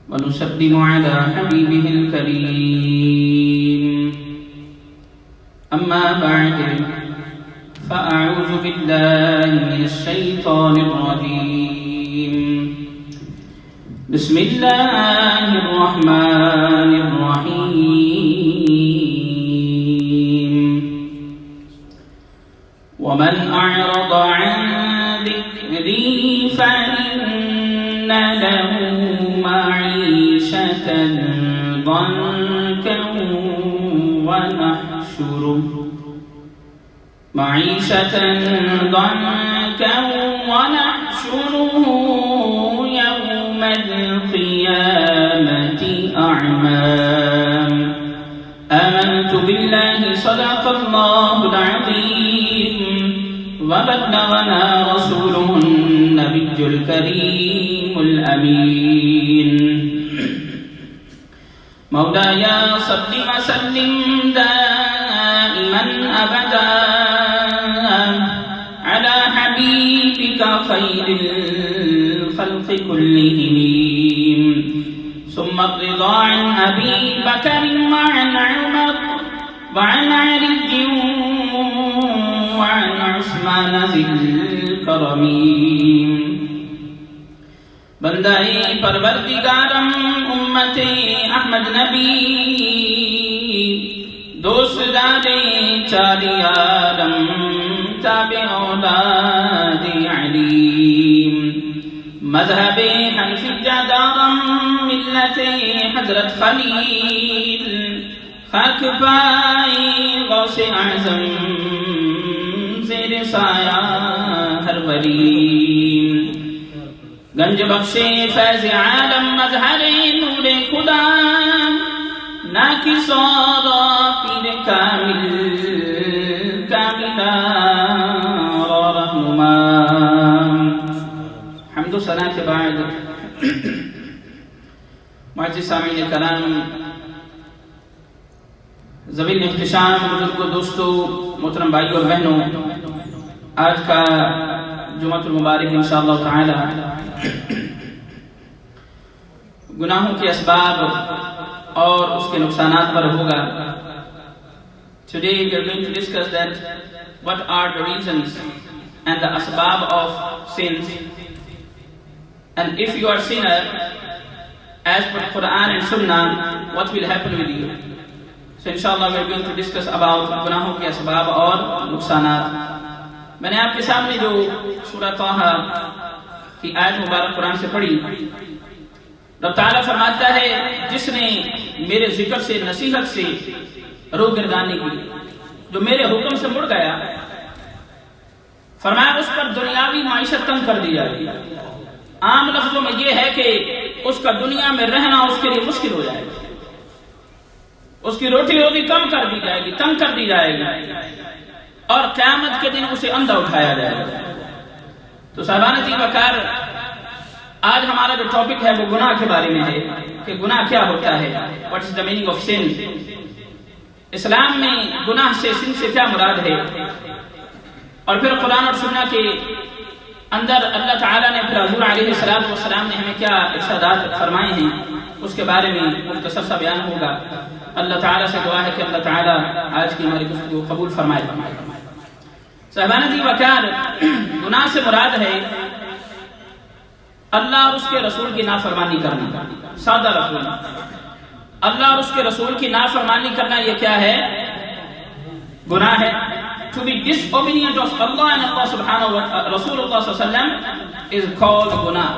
ونسلم على حبيبه الكريم. أما بعد فأعوذ بالله من الشيطان الرجيم. بسم الله الرحمن الرحيم. ومن أعرض عن ذكري فإن له معيشة ضنكا ونحشره يوم القيامة أعمى. آمنت بالله صدق الله العظيم وبلغنا رسوله النبي الكريم الأمين. مولاي صل وسلم دائما أبدا على حبيبك خير الخلق كلهم. ثم الرضا عن أبي بكر وعن عمر وعن علي وعن عثمان ذي الكرم. بندائے پروردگارم امت احمد نبی دوست دارے چار یارم تابع اولاد علیم مذہب حنفیہ دارم ملت حضرت خلیل خاک پائی غوث اعظم زیر سایہ ہر ولی. گنج بخشے فیض عالم مظہر نور خدا ناکس اور پیر کامل کاملہ اور رہنما. حمد و ثنا کے بعد معزز سامعین کرام، ذوی احتشام بزرگوں، دوستوں، محترم بھائیوں اور بہنوں، آج کا جمعۃ المبارک انشاءاللہ تعالی گناہوں کے اسباب اور اس کے نقصانات پر ہوگا. Today we are going to discuss that what are the reasons and the asbab of sins, and if you are sinner as per Quran and Sunnah, what will happen with you. So inshallah we are going to discuss about گناہوں کے اسباب اور نقصانات. میں نے آپ کے سامنے جو سورہ طٰہٰ کی آیت مبارک قرآن سے پڑھی، رب تعالیٰ فرماتا ہے جس نے میرے ذکر سے، نصیحت سے روگردانی کی، جو میرے حکم سے مڑ گیا، فرمایا اس پر دنیاوی معیشت تنگ کر دی جائے گی. عام لفظوں میں یہ ہے کہ اس کا دنیا میں رہنا اس کے لیے مشکل ہو جائے گا، اس کی روٹی روزی کم کر دی جائے گی، تنگ کر دی جائے گی، اور قیامت کے دن اسے اندھا اٹھایا جائے گا. تو صاحبان جی وقار، آج ہمارا جو ٹاپک ہے وہ گناہ کے بارے میں ہے کہ گناہ کیا ہوتا ہے. What is the meaning of sin. Islam میں گناہ سے، سن سے کیا مراد ہے، اور پھر قرآن اور سنہ کے اندر اللہ تعالیٰ نے، پھر حضور علیہ السلام نے ہمیں کیا ارشادات فرمائے ہیں، اس کے بارے میں مختصر سا بیان ہوگا. اللہ تعالیٰ سے دعا ہے کہ اللہ تعالیٰ آج کی ہماری گفتگو قبول فرمائے. صاحبان جی وقار، گناہ سے مراد ہے اللہ اور اس کے رسول کی نافرمانی کرنا. سادہ لفظوں میں اللہ اور اس کے رسول کی نافرمانی کرنا یہ کیا ہے؟ گناہ ہے. To be disobedient of Allah and Allah subhanahu wa ta'ala, Rasulullah sallallahu alaihi wasallam is called گناہ.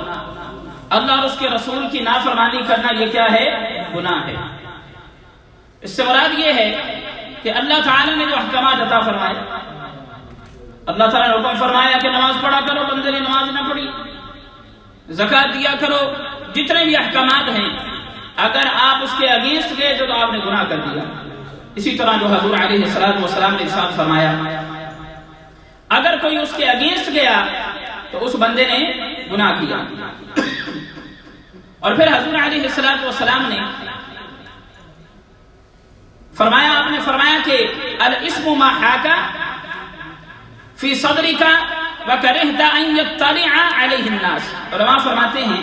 اللہ اور اس کے رسول کی نافرمانی کرنا یہ کیا ہے؟ گناہ ہے. اس سے مراد یہ ہے کہ اللہ تعالی نے جو احکامات عطا فرمائے، اللہ تعالیٰ نے حکم فرمایا کہ نماز پڑھا کرو، بندے نے نماز نہ پڑھی، زکوٰۃ دیا کرو، جتنے بھی احکامات ہیں، اگر آپ اس کے اگینسٹ گئے تو آپ نے گناہ کر دیا. اسی طرح جو حضور علیہ السلام نے ارشاد فرمایا، اگر کوئی اس کے اگینسٹ گیا تو اس بندے نے گناہ کیا. اور پھر حضور علیہ السلام نے فرمایا، آپ نے فرمایا کہ الاسم ما حاکا فی صدرک وکرہت ان یطلع علیہ الناس. علماء فرماتے ہیں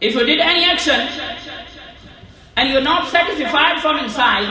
If you did any action and you're not satisfied from inside,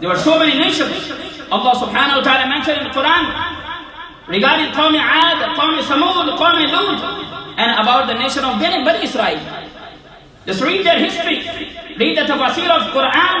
There were so many nations. Allah subhanahu wa ta'ala mentioned in the Quran regarding Qawm Aad, Qawm Samud, Qawm Lut, and about the nation of Bani Israel. Just read their history, read the tafsir of Quran.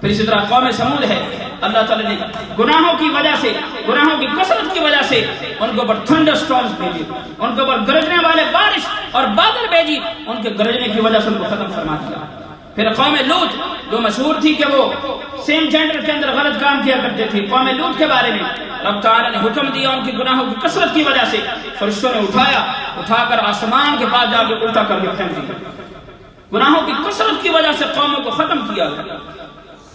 پھر اسی طرح قوم سمود ہے، اللہ تعالیٰ نے گناہوں کی وجہ سے، گناہوں کی کثرت کی وجہ سے ان کے اوپر تھنڈر سٹارمز بھیجی، ان کے اوپر گرجنے والے بارش اور بادل بھیجی، ان کے گرجنے کی وجہ سے ان کو ختم فرما دیا۔ پھر قوم لوط جو مشہور تھی کہ وہ سیم جینڈر کے اندر غلط کام کیا کرتے تھے، قوم لوط کے بارے میں رب تعالیٰ نے حکم دیا ان کی گناہوں کی کثرت کی وجہ سے فرشتوں نے اٹھا کر آسمان کے پاس جا کے الٹا کر کے پھینک دیا۔ گناہوں کی کثرت کی وجہ سے قوموں کو ختم کیا گیا۔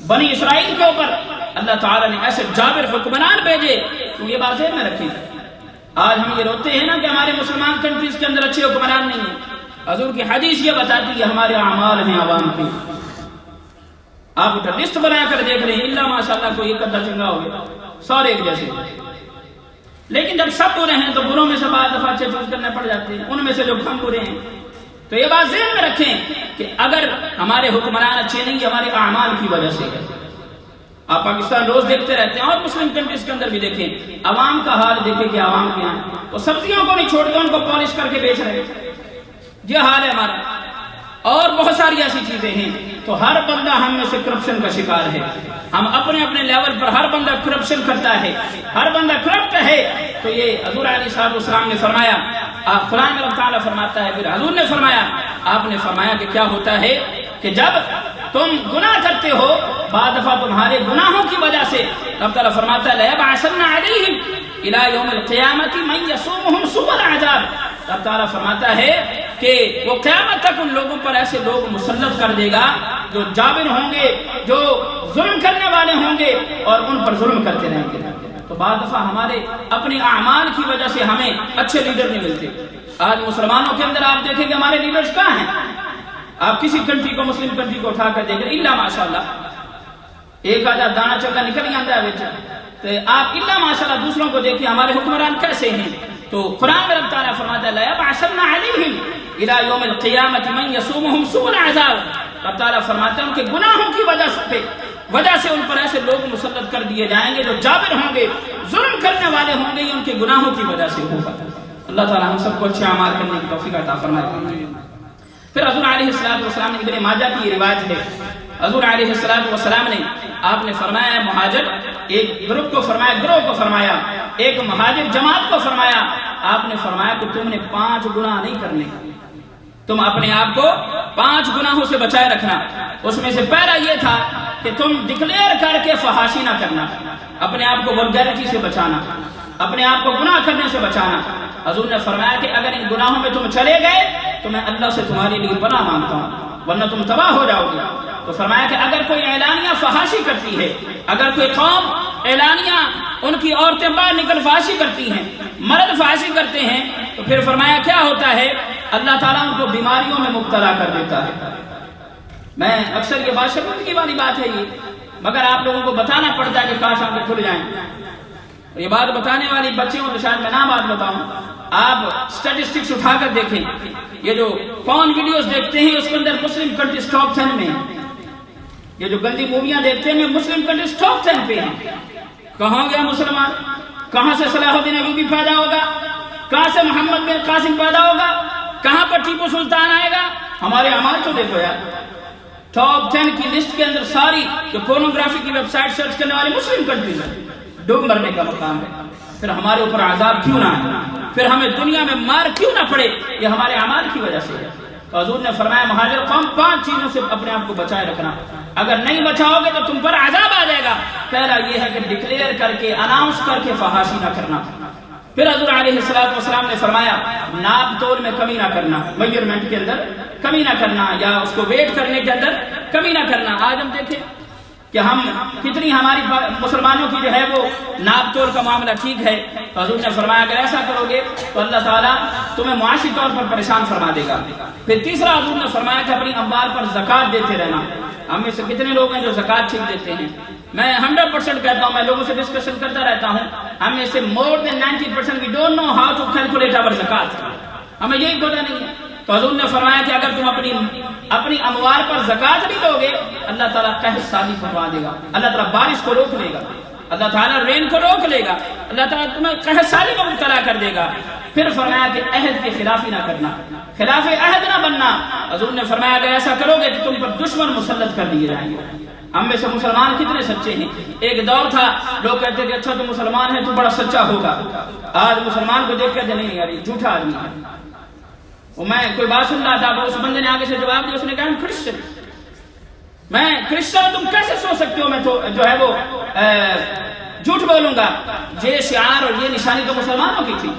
بنی اسرائیل کے اوپر اللہ تعالیٰ نے ایسے جابر حکمران بھیجے، تو یہ بات ذہن میں رکھیں۔ آج ہم یہ روتے ہیں نا کہ ہمارے مسلمان کنٹریز کے اندر اچھے حکمران نہیں ہیں۔ حضور کی حدیث یہ بتاتی ہے ہمارے اعمال ہیں عوام کی۔ آپ اٹھا لسٹ بنا کر دیکھ رہے ہیں، اللہ ماشاءاللہ کوئی ایک ادھا چنگا ہو گیا، سارے ایک جیسے۔ لیکن جب سب برے ہیں تو بروں میں سے بعض دفعہ اچھے چوز کرنے پڑ جاتے ہیں، ان میں سے جو کم برے ہیں۔ تو یہ بات ذہن میں رکھیں کہ اگر ہمارے حکمران اچھے نہیں، ہمارے اعمال کی وجہ سے ہے۔ آپ پاکستان روز دیکھتے رہتے ہیں اور مسلم کنٹریز کے اندر بھی دیکھیں، عوام کا حال دیکھیں کہ عوام کے یہاں وہ سبزیوں کو نہیں چھوڑتے، ان کو پالش کر کے بیچ رہے ہیں۔ یہ حال ہے ہمارا، اور بہت ساری ایسی چیزیں ہیں۔ تو ہر بندہ ہم میں سے کرپشن کا شکار ہے، ہم اپنے اپنے لیول پر ہر بندہ کرپشن کرتا ہے، ہر بندہ کرپٹ ہے۔ تو یہ حضور علیہ السلام نے فرمایا، قرآن میں اللہ تعالیٰ فرماتا ہے، پھر حضور نے فرمایا، آپ نے فرمایا کہ کیا ہوتا ہے کہ جب تم گناہ کرتے ہو، بعض دفعہ تمہارے گناہوں کی وجہ سے اللہ تعالیٰ فرماتا ہے لَيَبْعَثَنَّ عَلَيْهِمْ إِلَى يَوْمِ الْقِيَامَةِ مَنْ يَسُومُهُمْ سُوءَ الْعَذَابِ۔ اللہ تعالیٰ فرماتا ہے کہ وہ قیامت تک ان لوگوں پر ایسے لوگ مسلط کر دے گا جو جابر ہوں گے، جو ظلم کرنے والے ہوں گے اور ان پر ظلم کرتے رہیں گے۔ تو بعض دفعہ ہمارے اپنے اعمال کی وجہ سے ہمیں اچھے لیڈر نہیں ملتے۔ آج مسلمانوں کے اندر آپ دیکھیں کہ ہمارے لیڈرز کہاں ہیں؟ آپ کسی کنٹری کو، مسلم کنٹری کو اٹھا کر دیکھیں، اللہ ماشاءاللہ ایک آدھا دانا چکا نکل ہی آتا ہے بچہ۔ تو آپ اللہ ماشاءاللہ دوسروں کو دیکھیں ہمارے حکمران کیسے ہیں۔ تو قرآن میں رب تعالیٰ فرماتا ہے لَيَبْعَثَنَّ عَلَيْهِمْ إِلَى يَوْمِ الْقِيَامَةِ مَنْ يَسُومُهُمْ سُوءَ الْعَذَابِ۔ رب تعالیٰ فرماتا ہے ان کے گناہوں کی وجہ سے ان پر ایسے لوگ مسلط کر دیے جائیں گے جو جابر ہوں گے، ظلم کرنے والے ہوں گے، یہ ان کے گناہوں کی وجہ سے ہوگا۔ اللہ تعالیٰ ہم سب کو اچھے اعمال کرنے کی توفیق عطا فرمائے۔ پھر حضور علیہ السلام نے ابن ماجہ کی روایت ہے، حضور علیہ السلام نے آپ نے فرمایا مہاجر ایک گروپ کو فرمایا، گروہ کو فرمایا، ایک مہاجر جماعت کو فرمایا، آپ نے فرمایا کہ تم نے 5 گناہ نہیں کرنے، تم اپنے آپ کو 5 گناہوں سے بچائے رکھنا۔ اس میں سے پہلا یہ تھا کہ تم ڈکلیئر کر کے فحاشی نہ کرنا، اپنے آپ کو ولگیرٹی سے بچانا، اپنے آپ کو گناہ کرنے سے بچانا۔ حضور نے فرمایا کہ اگر ان گناہوں میں تم چلے گئے تو میں اللہ سے تمہارے لیے پناہ مانگتا ہوں، ورنہ تم تباہ ہو جاؤ گے۔ تو فرمایا کہ اگر کوئی اعلانیہ فحاشی کرتی ہے، اگر کوئی قوم اعلانیہ ان کی عورتیں باہر نکل فحاشی کرتی ہیں، مرد فحاشی کرتے ہیں، تو پھر فرمایا کیا ہوتا ہے، اللہ تعالیٰ ان کو بیماریوں میں مبتلا کر دیتا ہے۔ میں اکثر یہ بات شرمندگی والی بات ہے یہ، مگر آپ لوگوں کو بتانا پڑتا ہے کہ کاش آنکھیں کھل جائیں۔ یہ بات بتانے والی بچیوں تو شاید میں نہ بات بتاؤں، آپ سٹیٹسٹکس اٹھا کر دیکھیں، یہ جو پون ویڈیوز دیکھتے ہیں اس کے اندر مسلم کنٹریز ٹاپ 10 میں ہیں۔ یہ جو گندی موویاں دیکھتے ہیں مسلم کنٹریز ٹاپ 10 پہ ہیں۔ کہاں گیا مسلمان؟ کہاں سے صلاح الدین ایوبی پیدا ہوگا؟ کہاں سے محمد بن قاسم پیدا ہوگا؟ کہاں پر ٹیپو سلطان آئے گا؟ ہمارے اعمال تو دیکھو یار، ٹاپ 10 کی لسٹ کے اندر ساری جو پورنوگرافی کی ویب سائٹ سرچ کرنے والی مسلم کنٹریز ہیں۔ ڈوب مرنے کا مقام ہے۔ پھر ہمارے اوپر عذاب کیوں نہ آئے، پھر ہمیں دنیا میں مار کیوں نہ پڑے؟ یہ ہمارے اعمال کی وجہ سے ہے۔ تو حضور نے فرمایا مہاجر قوم 5 چیزوں سے اپنے آپ کو بچائے رکھنا، اگر نہیں بچاؤ گے تو تم پر عذاب آ جائے گا۔ پہلا یہ ہے کہ ڈکلیئر کر کے، اناؤنس کر کے فحاشی نہ کرنا۔ پھر حضور علیہ السلام نے فرمایا ناپ تول میں کمی نہ کرنا، میجرمنٹ کے اندر کمی نہ کرنا، یا اس کو ویٹ کرنے کے اندر کمی نہ کرنا۔ آج ہم دیکھیں کہ ہم کتنی ہماری مسلمانوں کی جو ہے وہ ناپ تول کا معاملہ ٹھیک ہے۔ تو حضور نے فرمایا اگر ایسا کرو گے تو اللہ تعالیٰ تمہیں معاشی طور پر پریشان فرما دے گا۔ پھر تیسرا حضور نے فرمایا کہ اپنی اموال پر زکوٰۃ دیتے رہنا۔ ہم میں سے کتنے لوگ ہیں جو زکوٰۃ ٹھیک دیتے ہیں؟ میں 100% کہتا ہوں، میں لوگوں سے ڈسکشن کرتا رہتا ہوں، ہم میں سے more than 90% we don't know how to calculate our زکوٰۃ، ہمیں یہی پتہ نہیں ہے۔ تو حضور نے فرمایا کہ اگر تم اپنی اموال پر زکوٰۃ نہیں دو گے اللہ تعالیٰ قحط سالی فرما دے گا، اللہ تعالیٰ بارش کو روک لے گا، اللہ تعالیٰ رین کو روک لے گا، اللہ تعالیٰ تمہیں قحط سالی میں مبتلا کر دے گا۔ پھر فرمایا کہ عہد کی خلافی نہ کرنا، خلاف عہد نہ بننا۔ حضور نے فرمایا اگر ایسا کرو گے تو تم پر دشمن مسلط کر دیے جائیں گے۔ ہم میں سے مسلمان کتنے سچے ہیں؟ ایک دور تھا لوگ کہتے کہ اچھا تو مسلمان ہے تو بڑا سچا ہوگا، آج مسلمان کو دیکھ کر نہیں یار جھوٹا آدمی ہے۔ وہ میں کوئی بات سن رہا تھا، اس بندے نے آگے سے جواب دیا، اس نے کہا ہم کرسچن، میں کرسچن، تم کیسے سوچ سکتے ہو میں تو جو ہے وہ جھوٹ بولوں گا؟ یہ شعار اور یہ نشانی تو مسلمانوں کی تھی،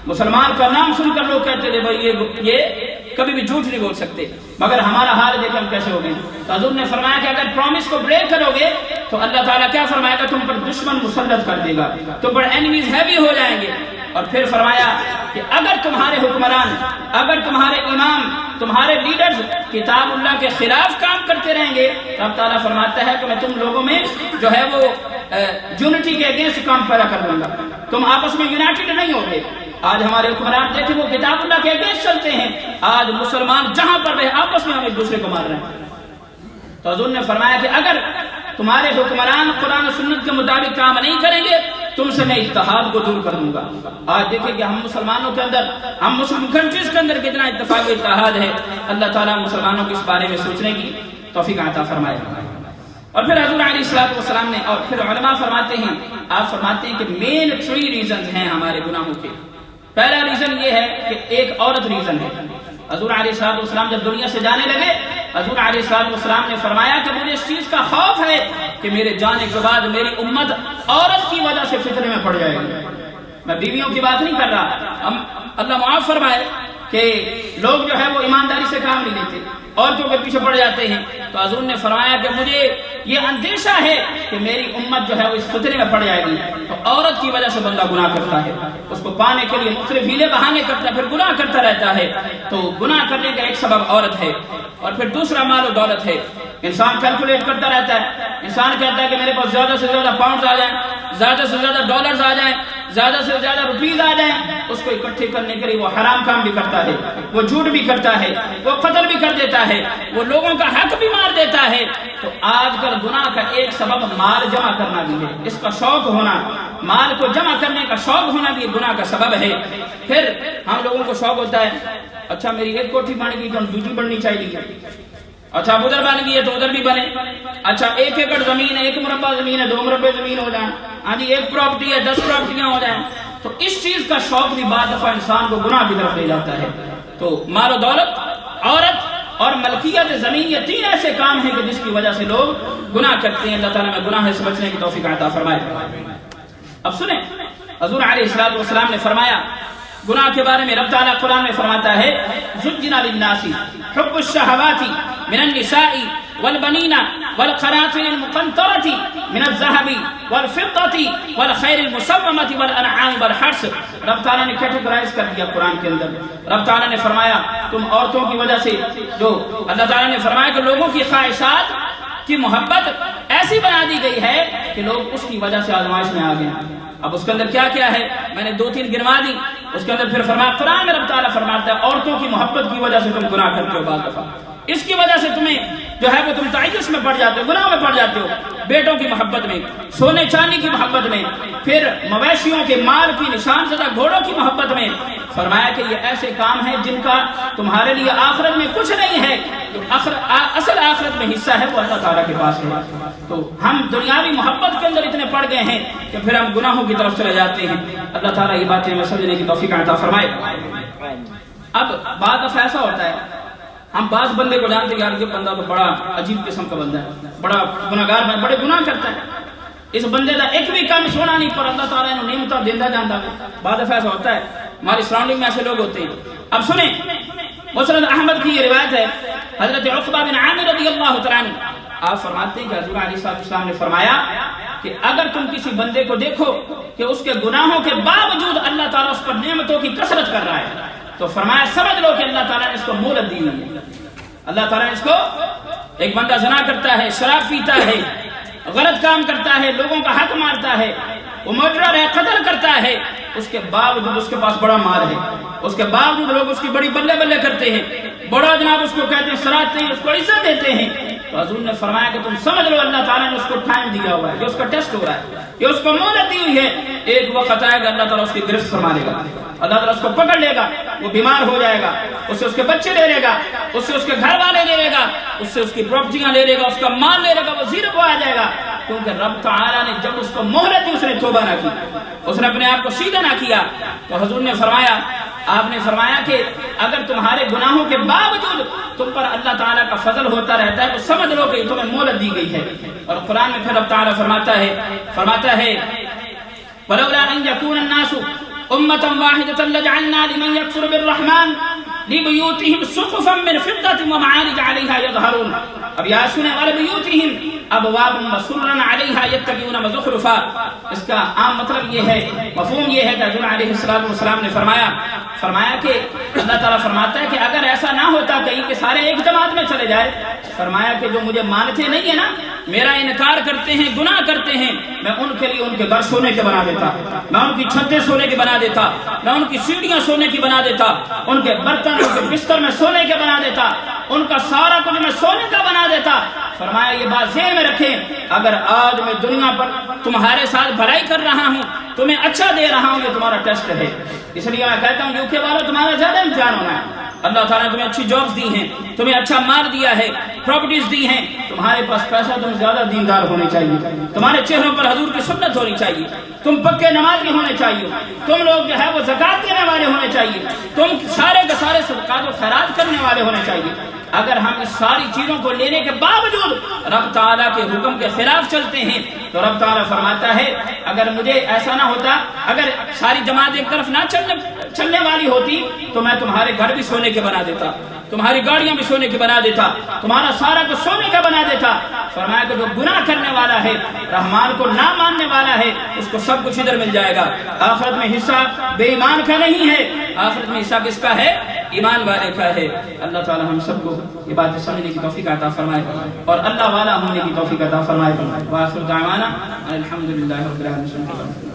مسلمان کا نام سن کر لوگ کہتے تھے بھائی یہ کبھی بھی جھوٹ نہیں بول سکتے، مگر ہمارا حال دیکھیں ہم کیسے ہو گئے۔ تو حضور نے فرمایا کہ اگر پرومس کو بریک کرو گے تو اللہ تعالیٰ کیا فرمائے گا؟ تم پر دشمن مسلط کر دے گا، تم پر اینیمیز ہیوی ہو جائیں گے۔ اور پھر فرمایا کہ اگر تمہارے حکمران، اگر تمہارے امام، تمہارے لیڈرز کتاب اللہ کے خلاف کام کرتے رہیں گے تو اللہ تعالیٰ فرماتا ہے کہ میں تم لوگوں میں جو ہے وہ یونٹی کے اگینسٹ کام پیدا کر دوں گا، تم آپس میں یونائٹڈ نہیں ہوگے۔ آج ہمارے حکمران دیکھیں وہ کتاب اللہ کے اگینسٹ چلتے ہیں، آج مسلمان جہاں پر رہے آپس میں ہم ایک دوسرے کو مار رہے ہیں۔ تو حضور نے فرمایا کہ اگر تمہارے حکمران قرآن و سنت کے مطابق کام نہیں کریں گے تم سے میں اتحاد کو دور کر دوں گا۔ آج دیکھیں کہ ہم مسلمانوں کے اندر، ہم مسلم کنٹریز کے اندر کتنا اتفاق و اتحاد ہے۔ اللہ تعالیٰ مسلمانوں کے اس بارے میں سوچنے کی توفیق عطا فرمائے۔ اور پھر حضور علیہ السلام نے، اور پھر علماء فرماتے ہیں، آپ فرماتے ہیں کہ مین 3 ریزنز ہیں ہمارے گناہوں کے۔ پہلا ریزن یہ ہے کہ ایک عورت ریزن ہے۔ حضور علیہ السلام جب دنیا سے جانے لگے، حضور علیہ السلام نے فرمایا کہ مجھے اس چیز کا خوف ہے کہ میرے جانے کے بعد میری امت عورت کی وجہ سے فتنے میں پڑ جائے گی۔ میں بیویوں کی بات نہیں کر رہا، اللہ معاف فرمائے کہ لوگ جو ہے وہ ایمانداری سے کام نہیں لیتے، عورتوں کے پیچھے پڑ جاتے ہیں۔ تو حضور نے فرمایا کہ مجھے یہ اندیشہ ہے کہ میری امت جو ہے وہ اس فتنے میں پڑ جائے گی۔ تو عورت کی وجہ سے بندہ گناہ کرتا ہے، اس کو پانے کے لیے مختلف ہیلے بہانے کرتا ہے، پھر گناہ کرتا رہتا ہے۔ تو گناہ کرنے کا ایک سبب عورت ہے۔ اور پھر دوسرا مال و دولت ہے۔ انسان کیلکولیٹ کرتا رہتا ہے، انسان کہتا ہے کہ میرے پاس زیادہ سے زیادہ پاؤنڈز آ جائیں، زیادہ سے زیادہ ڈالرز آ جائیں، زیادہ سے زیادہ روپیز آ جائیں، اس کو اکٹھے کرنے کے لیے وہ حرام کام بھی کرتا ہے، وہ جھوٹ بھی کرتا ہے، وہ قتل بھی کر دیتا ہے، وہ لوگوں کا حق بھی مار دیتا ہے۔ تو آج کل گناہ کا ایک سبب مال جمع کرنا بھی ہے، اس کا شوق ہونا، مال کو جمع کرنے کا شوق ہونا بھی گناہ کا سبب ہے۔ پھر ہم لوگوں کو شوق ہوتا ہے، اچھا میری ایک کوٹھی بن گئی تو دوسری بننی چاہیے، اچھا ادھر بن گئی ہے تو ادھر بھی بنے، اچھا 1 ایکڑ زمین ہے، 1 مربع زمین ہے، 2 مربع زمین ہو جائیں، ہاں جی 1 پراپرٹی ہے 10 پراپرٹیاں ہو جائیں۔ تو اس چیز کا شوق بھی بعض دفعہ انسان کو گناہ کی طرف لے جاتا ہے۔ تو مال و دولت، عورت اور ملکیت زمین، یہ 3 ایسے کام ہیں کہ جس کی وجہ سے لوگ گناہ کرتے ہیں۔ اللہ تعالیٰ میں گناہ سے بچنے کی توفیق عطا فرمائے۔ اب سنیں، حضور علیہ السلام نے فرمایا گناہ کے بارے میں، رب تعالیٰ قرآن میں فرماتا ہے زُجِّنَ لِلنَّاسِ حُبُّ الشَّهَوَاتِ مِنَ النِّسَاءِ وَالْبَنِينَ وَالْقَنَاطِيرِ الْمُقَنطَرَةِ مِنَ الذَّهَبِ وَالْفِضَّةِ وَالْخَيْلِ الْمُسَوَّمَةِ وَالْأَنْعَامِ وَالْحَرْثِ۔ رب تعالیٰ نے کیٹیگرائز کر دیا قرآن کے اندر۔ رب تعالیٰ نے فرمایا تم عورتوں کی وجہ سے، جو اللہ تعالیٰ نے فرمایا کہ لوگوں کی خواہشات کی محبت ایسی بنا دی گئی ہے کہ لوگ اس کی وجہ سے آزمائش میں آ گئے۔ اب اس کے اندر کیا کیا ہے میں نے 2-3 گنوا دی۔ اس کے اندر پھر فرمایا، قرآن میں رب تعالیٰ فرماتا ہے عورتوں کی محبت کی وجہ سے تم گناہ کرتے ہو، بعض دفعہ اس کی وجہ سے تمہیں جو ہے وہ تم تعیش میں پڑ جاتے ہو، گناہ میں پڑ جاتے ہو، بیٹوں کی محبت میں، سونے چاندی کی محبت میں، پھر مویشیوں کے مال کی، نشان زدہ گھوڑوں کی محبت میں۔ فرمایا کہ یہ ایسے کام ہیں جن کا تمہارے لیے آخرت میں کچھ نہیں ہے، جو اصل آخرت میں حصہ ہے وہ اللہ تعالیٰ کے پاس ہے۔ تو ہم دنیاوی محبت کے اندر اتنے پڑ گئے ہیں کہ پھر ہم گناہوں کی طرف چلے جاتے ہیں۔ اللہ تعالیٰ یہ باتیں ہمیں سمجھنے کی توفیق عطا فرمائے۔ اب بعض دفعہ ایسا ہوتا ہے، ہم بعض بندے کو جانتے ہیں یار یہ بندہ تو بڑا عجیب قسم کا بندہ ہے، بڑا گناہگار ہے، بڑے گناہ کرتا ہے، اس بندے کا ایک بھی کام سونا نہیں، پر اللہ تعالیٰ نے نعمتیں دیتا جانتا ہے۔ بعض دفعہ ایسا ہوتا ہے، ہماری سراؤنڈنگ میں ایسے لوگ ہوتے ہیں۔ اب سنیں، مسند احمد کی یہ روایت ہے، حضرت عقبہ بن عامر رضی اللہ تعالیٰ عنہ آپ فرماتے ہیں کہ حضور علیہ السلام نے فرمایا کہ اگر تم کسی بندے کو دیکھو کہ اس کے گناہوں کے باوجود اللہ تعالیٰ اس پر نعمتوں کی کثرت کر رہا ہے تو فرمایا سمجھ لو کہ اللہ تعالیٰ نے اس کو مہلت دی ہوئی ہے۔ اللہ تعالیٰ نے اس کو، ایک بندہ زنا کرتا ہے، شراب پیتا ہے، غلط کام کرتا ہے، لوگوں کا حق مارتا ہے، وہ مرڈرر ہے، قتل کرتا ہے، اس کے باوجود اس کے پاس بڑا مال ہے، اس کے باوجود لوگ اس کی بڑی بلے بلے کرتے ہیں، بڑا جناب اس کو کہتے ہیں، سراہتے ہیں، اس کو عزت دیتے ہیں۔ تو حضور نے فرمایا کہ تم سمجھ لو اللہ تعالیٰ نے اس کو ٹائم دیا ہوا ہے، یہ اس کا ٹیسٹ ہو رہا ہے، یہ اس کو مہلت دی ہوئی ہے، ایک وقت آئے گا اللہ تعالیٰ اس کی گرفت فرما لے گا۔ اللہ تعالیٰ اس کو پکڑ لے گا، وہ بیمار ہو جائے گا، اس سے اس کے بچے لے لے گا، اس سے اس کے گھر والے لے لے گا، اس سے اس کی پراپرٹیاں لے لے گا، اس کا مال لے لے گا، وہ زیرو پہ آ جائے گا، کیونکہ رب تعالیٰ نے جب اس کو مہلت دی اس نے توبہ نہ کی، اس نے اپنے آپ کو سیدھا نہ کیا۔ تو حضور نے فرمایا، آپ نے فرمایا کہ اگر تمہارے گناہوں کے باوجود تم پر اللہ تعالیٰ کا فضل ہوتا رہتا ہے تو سمجھ لو کہ تمہیں مہلت دی گئی ہے۔ اور قرآن میں پھر رب تعالیٰ فرماتا ہے وَلَوْلَا أَن يَكُونَ النَّاسُ أُمَّةً وَاحِدَةً لَجَعَلْنَا لِمَن يَكْفُرُ بِالرَّحْمَنِ لِبُيُوتِهِمْ سُقُفًا مِّن فِضَّةٍ وَمَعَارِجَ عَلَيْهَا يَظْهَرُونَ۔ اب یا سنیں وَلِبُيُوتِهِمْ أَبْوَابٌ وَسُرُرًا عَلَيْهَا يَتَّكِئُونَ وَزُخْرُفًا۔ اس کا عام مطلب یہ ہے، مفہوم یہ ہے کہ حضور علیہ السلام نے فرمایا کہ اللہ تعالیٰ فرماتا ہے کہ اگر ایسا نہ ہوتا کہیں کہ سارے ایک جماعت میں چلے جائے، فرمایا کہ جو مجھے مانتے نہیں ہیں نا، میرا انکار کرتے ہیں، گناہ کرتے ہیں، میں ان کے لیے ان کے گھر سونے کے بنا دیتا، میں ان کی چھتیں سونے کی بنا دیتا، میں ان کی سیڑھیاں سونے کی بنا دیتا، ان کے برتن ان کے بستر میں سونے کے بنا دیتا، ان کا سارا کچھ میں سونے کا بنا دیتا۔ فرمایا یہ بات ذہن میں رکھیں، اگر آج میں دنیا پر تمہارے ساتھ بھلائی کر رہا ہوں، تمہیں اچھا دے رہا ہوں، یہ تمہارا ٹیسٹ ہے۔ اس لیے میں کہتا ہوں یوکے والوں تمہارا زیادہ امتحان ہونا ہے۔ اللہ تعالیٰ نے تمہیں اچھی جابز دی ہیں، تمہیں اچھا مال دیا ہے، پراپرٹیز دی ہیں، تمہارے پاس پیسہ، تم زیادہ دیندار ہونے چاہیے، تمہارے چہروں پر حضور کی سنت ہونی چاہیے، تم پکے نمازی ہونے چاہیے، تم لوگ جو ہے وہ زکات دینے والے ہونے چاہیے، تم سارے کے سارے صدقات و خیرات کرنے والے ہونے چاہیے۔ اگر ہم اس ساری چیزوں کو لینے کے باوجود رب تعالیٰ کے حکم کے خلاف چلتے ہیں تو رب تعالیٰ فرماتا ہے اگر مجھے ایسا نہ ہوتا، اگر ساری جماعت ایک طرف نہ چلنے والی ہوتی تو میں تمہارے گھر بھی سونے کے بنا دیتا، تمہاری گاڑیاں بھی سونے کی بنا دیتا، تمہارا سارا کچھ سونے کا بنا دیتا۔ فرمایا کہ جو گناہ کرنے والا ہے، رحمان کو نہ ماننے والا ہے، اس کو سب کچھ ادھر مل جائے گا۔ آخرت میں حصہ بے ایمان کا نہیں ہے، آخرت میں حصہ کس کا ہے؟ ایمان والے کا ہے۔ اللہ تعالی ہم سب کو یہ باتیں سمجھنے کی توفیق عطا فرمائے اور اللہ والا ہونے کی توفیق عطا فرمائے۔ وآخر دعوانا الحمدللہ رب العالمین۔